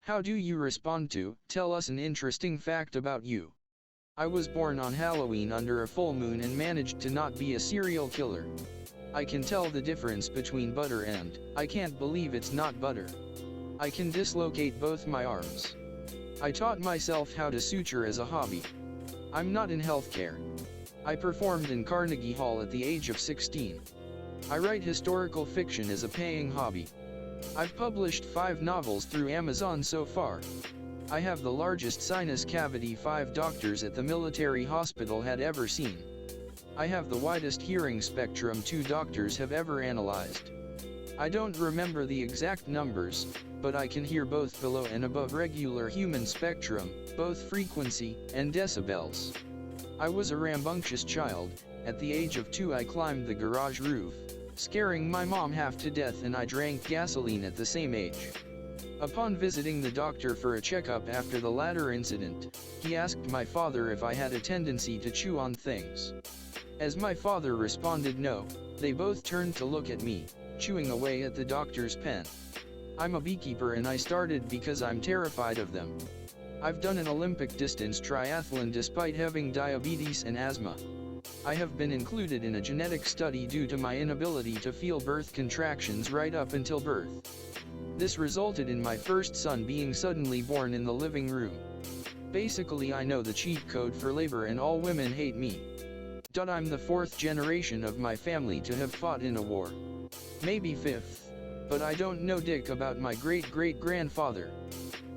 How do you respond to, tell us an interesting fact about you? I was born on Halloween under a full moon and managed to not be a serial killer. I can tell the difference between butter and, I can't believe it's not butter. I can dislocate both my arms. I taught myself how to suture as a hobby. I'm not in healthcare. I performed in Carnegie Hall at the age of 16. I write historical fiction as a paying hobby. I've published 5 novels through Amazon so far. I have the largest sinus cavity 5 doctors at the military hospital had ever seen. I have the widest hearing spectrum 2 doctors have ever analyzed. I don't remember the exact numbers, but I can hear both below and above regular human spectrum, both frequency and decibels. I was a rambunctious child. At the age of 2 I climbed the garage roof, scaring my mom half to death, and I drank gasoline at the same age. Upon visiting the doctor for a checkup after the latter incident, he asked my father if I had a tendency to chew on things. As my father responded no, they both turned to look at me, chewing away at the doctor's pen. I'm a beekeeper and I started because I'm terrified of them. I've done an Olympic distance triathlon despite having diabetes and asthma. I have been included in a genetic study due to my inability to feel birth contractions right up until birth. This resulted in my first son being suddenly born in the living room. Basically, I know the cheat code for labor and all women hate me. I'm the 4th generation of my family to have fought in a war. Maybe 5th. But I don't know dick about my great-great-grandfather.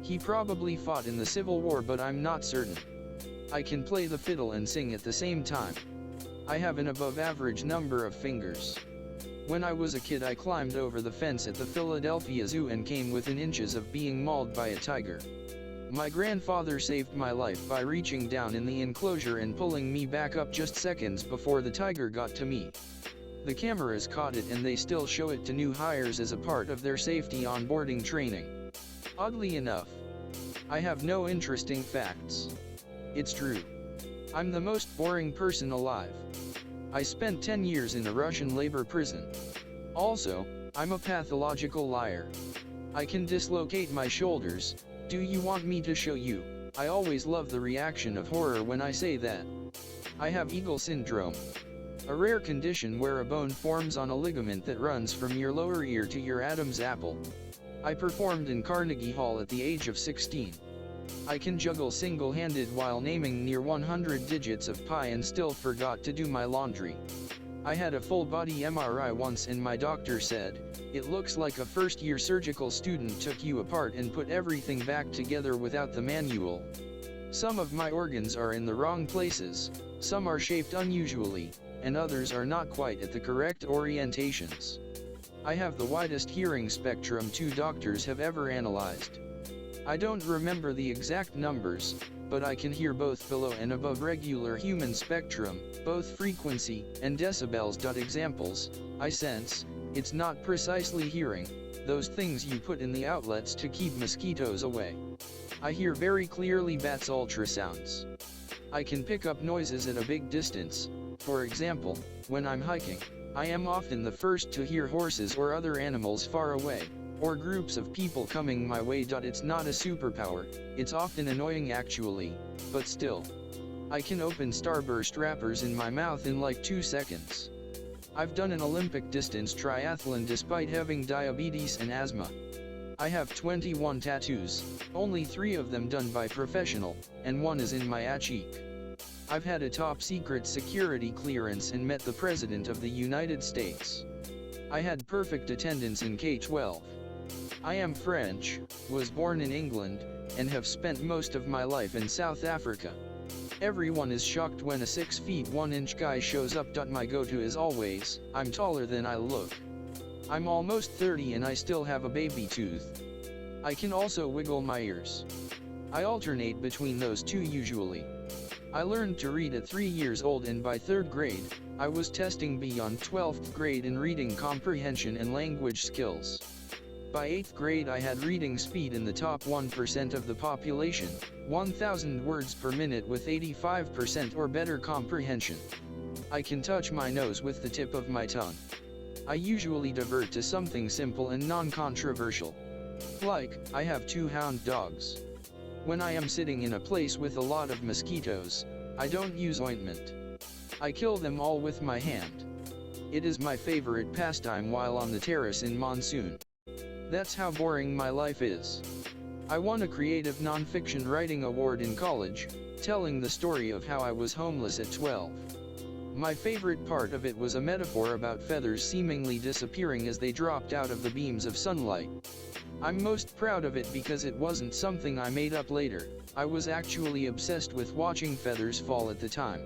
He probably fought in the Civil War, but I'm not certain. I can play the fiddle and sing at the same time. I have an above-average number of fingers. When I was a kid I climbed over the fence at the Philadelphia Zoo and came within inches of being mauled by a tiger. My grandfather saved my life by reaching down in the enclosure and pulling me back up just seconds before the tiger got to me. The cameras caught it and they still show it to new hires as a part of their safety onboarding training. Oddly enough, I have no interesting facts. It's true. I'm the most boring person alive. I spent 10 years in a Russian labor prison. Also, I'm a pathological liar. I can dislocate my shoulders. Do you want me to show you? I always love the reaction of horror when I say that. I have Eagle syndrome, a rare condition where a bone forms on a ligament that runs from your lower ear to your Adam's apple. I performed in Carnegie Hall at the age of 16. I can juggle single-handed while naming near 100 digits of pi and still forgot to do my laundry. I had a full-body MRI once and my doctor said, "It looks like a first-year surgical student took you apart and put everything back together without the manual." Some of my organs are in the wrong places, some are shaped unusually, and others are not quite at the correct orientations. I have the widest hearing spectrum 2 doctors have ever analyzed. I don't remember the exact numbers, but I can hear both below and above regular human spectrum, both frequency and decibels. Examples, I sense, it's not precisely hearing, those things you put in the outlets to keep mosquitoes away. I hear very clearly bats' ultrasounds. I can pick up noises at a big distance. For example, when I'm hiking, I am often the first to hear horses or other animals far away, or groups of people coming my way. It's not a superpower, it's often annoying actually, but still. I can open starburst wrappers in my mouth in like 2 seconds. I've done an Olympic distance triathlon despite having diabetes and asthma. I have 21 tattoos, only 3 of them done by professional, and 1 is in my cheek. I've had a top secret security clearance and met the President of the United States. I had perfect attendance in K-12. I am French, was born in England, and have spent most of my life in South Africa. Everyone is shocked when a 6 feet 1 inch guy shows up. My go-to is always, I'm taller than I look. I'm almost 30 and I still have a baby tooth. I can also wiggle my ears. I alternate between those 2 usually. I learned to read at 3 years old and by 3rd grade, I was testing beyond 12th grade in reading comprehension and language skills. By 8th grade I had reading speed in the top 1% of the population, 1,000 words per minute with 85% or better comprehension. I can touch my nose with the tip of my tongue. I usually divert to something simple and non-controversial. Like, I have 2 hound dogs. When I am sitting in a place with a lot of mosquitoes, I don't use ointment. I kill them all with my hand. It is my favorite pastime while on the terrace in monsoon. That's how boring my life is. I won a creative nonfiction writing award in college, telling the story of how I was homeless at 12. My favorite part of it was a metaphor about feathers seemingly disappearing as they dropped out of the beams of sunlight. I'm most proud of it because it wasn't something I made up later. I was actually obsessed with watching feathers fall at the time.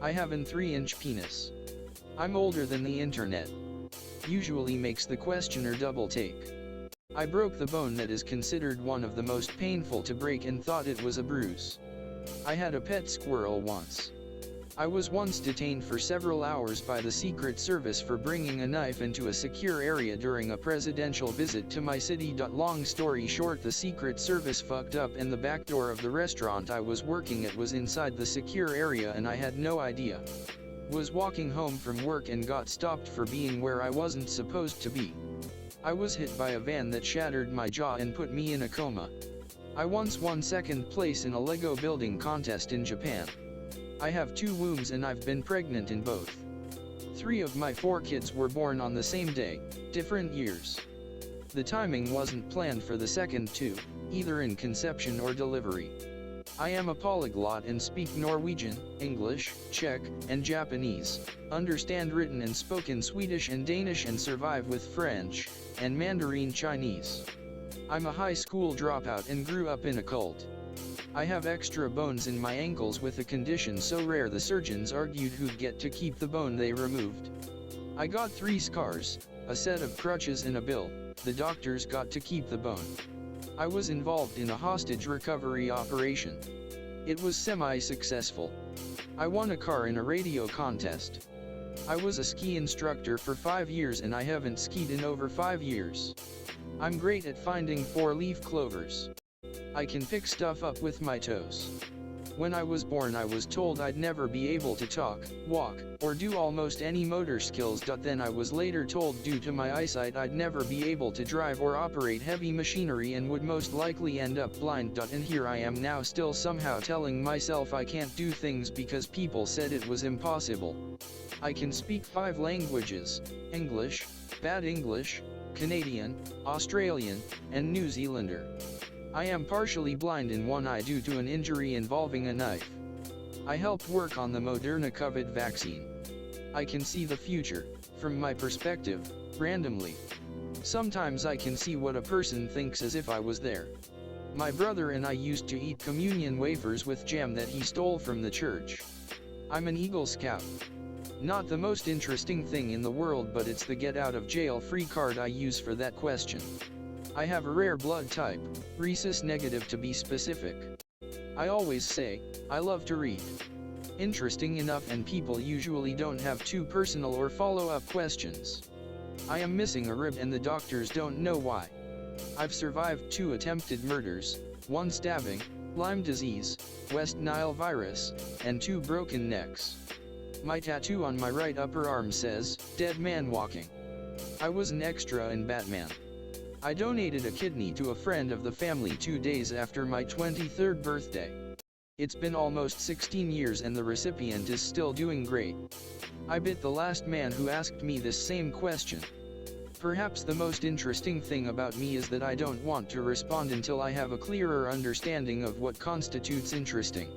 I have an 3-inch penis. I'm older than the internet. Usually makes the questioner double take. I broke the bone that is considered one of the most painful to break and thought it was a bruise. I had a pet squirrel once. I was once detained for several hours by the Secret Service for bringing a knife into a secure area during a presidential visit to my city. Long story short, the Secret Service fucked up and the back door of the restaurant I was working at was inside the secure area and I had no idea. Was walking home from work and got stopped for being where I wasn't supposed to be. I was hit by a van that shattered my jaw and put me in a coma. I once won 2nd place in a Lego building contest in Japan. I have 2 wombs and I've been pregnant in both. 3 of my 4 kids were born on the same day, different years. The timing wasn't planned for the second 2, either in conception or delivery. I am a polyglot and speak Norwegian, English, Czech, and Japanese, understand written and spoken Swedish and Danish and survive with French, and Mandarin Chinese. I'm a high school dropout and grew up in a cult. I have extra bones in my ankles with a condition so rare the surgeons argued who'd get to keep the bone they removed. I got 3 scars, a set of crutches and a bill. The doctors got to keep the bone. I was involved in a hostage recovery operation. It was semi-successful. I won a car in a radio contest. I was a ski instructor for 5 years and I haven't skied in over 5 years. I'm great at finding 4-leaf clovers. I can pick stuff up with my toes. When I was born I was told I'd never be able to talk, walk, or do almost any motor skills. Then I was later told due to my eyesight I'd never be able to drive or operate heavy machinery and would most likely end up blind. And here I am now still somehow telling myself I can't do things because people said it was impossible. I can speak 5 languages, English, Bad English, Canadian, Australian, and New Zealander. I am partially blind in one eye due to an injury involving a knife. I helped work on the Moderna COVID vaccine. I can see the future, from my perspective, randomly. Sometimes I can see what a person thinks as if I was there. My brother and I used to eat communion wafers with jam that he stole from the church. I'm an Eagle Scout. Not the most interesting thing in the world, but it's the get out of jail free card I use for that question. I have a rare blood type, rhesus negative to be specific. I always say, I love to read. Interesting enough, and people usually don't have too personal or follow-up questions. I am missing a rib and the doctors don't know why. I've survived 2 attempted murders, 1 stabbing, Lyme disease, West Nile virus, and 2 broken necks. My tattoo on my right upper arm says, "Dead Man Walking." I was an extra in Batman. I donated a kidney to a friend of the family 2 days after my 23rd birthday. It's been almost 16 years and the recipient is still doing great. I bit the last man who asked me this same question. Perhaps the most interesting thing about me is that I don't want to respond until I have a clearer understanding of what constitutes interesting.